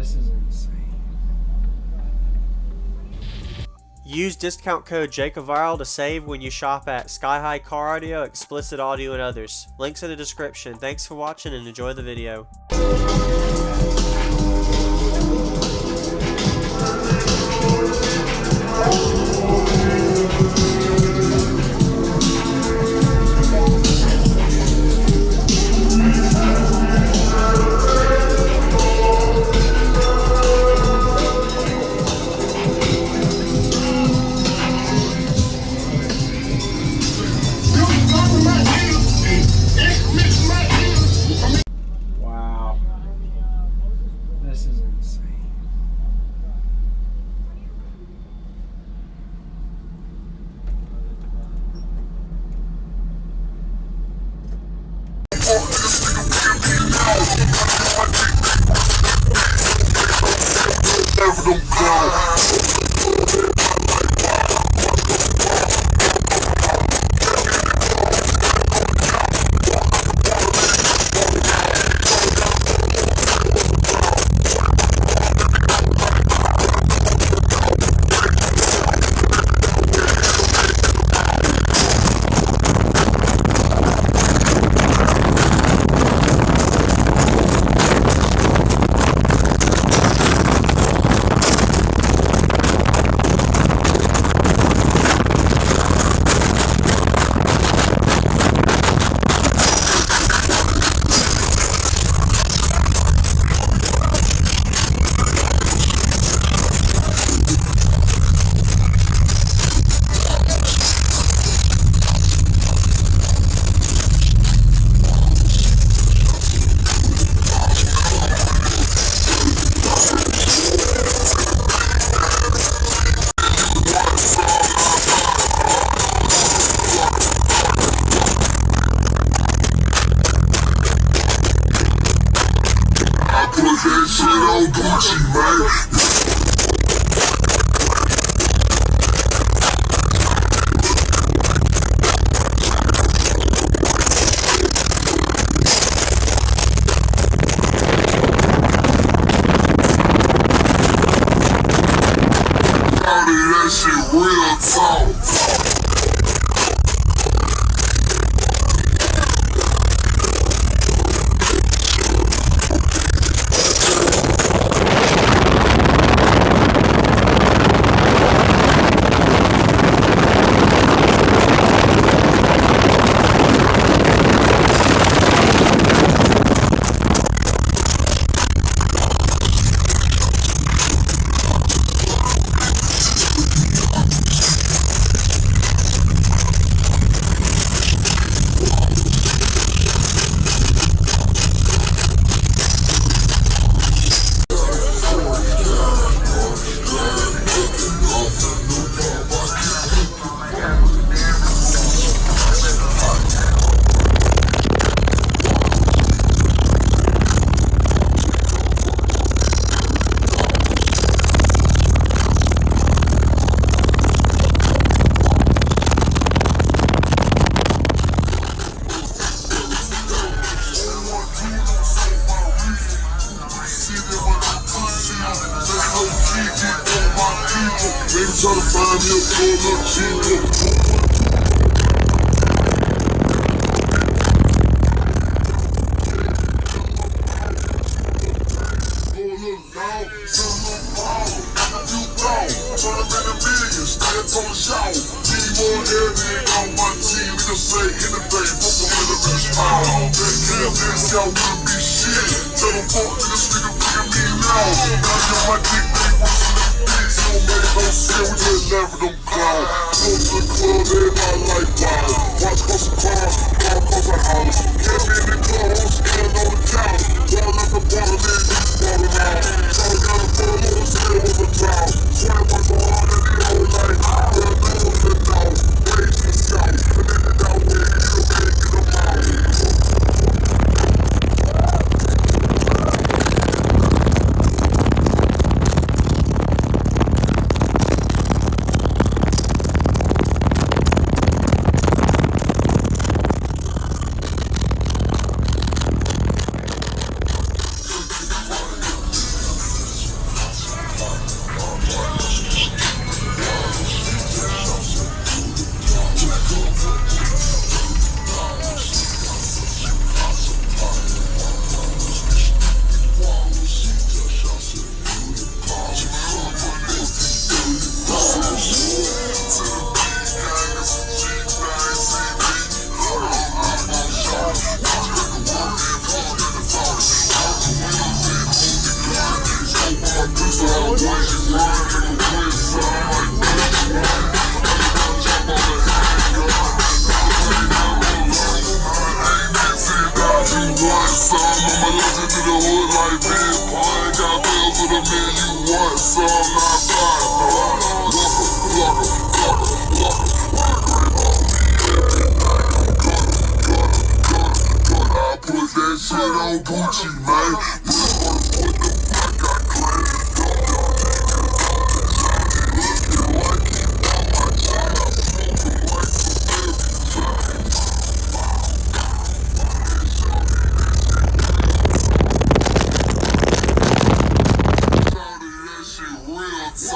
This is insane. Use discount code JACOVIRAL to save when you shop at Sky High Car Audio, Explicit Audio, and others. Links in the description. Thanks for watching and enjoy the video. Wow. This is insane. That shit on Gucci, man. That shit real talk. Maybe try to find me a full up cheap. Never them clown. Go to the club, everybody like wow. Watch cost a car, car cost a house. Can't be in the club, I'm scared on the couch. Ball up the bottle, then you ball out. Shawty got a full little scared with a drought. Swear by so hard that the whole night. Well, no, the dog. Way to the south. And then the down way, you can't get them out. on Gucci, man. This one put the fuck got clean. Dumb young nigga, dumb design. Looking like he got my time. Smoking like some every that shit real talk.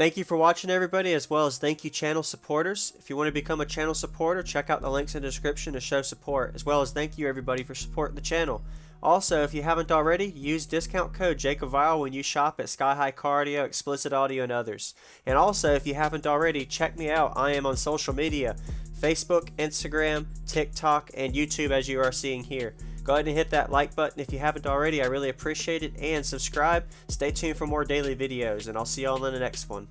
Thank you for watching, everybody, as well as thank you channel supporters. If you want to become a channel supporter, check out the links in the description to show support, as well as thank you everybody for supporting the channel. Also, if you haven't already, use discount code JACOBVIRAL when you shop at Sky High Car Audio, Explicit Audio, and others. And also, if you haven't already, check me out. I am on social media, Facebook, Instagram, TikTok, and YouTube, as you are seeing here. Go ahead and hit that like button if you haven't already. I really appreciate it. And subscribe. Stay tuned for more daily videos, and I'll see y'all in the next one.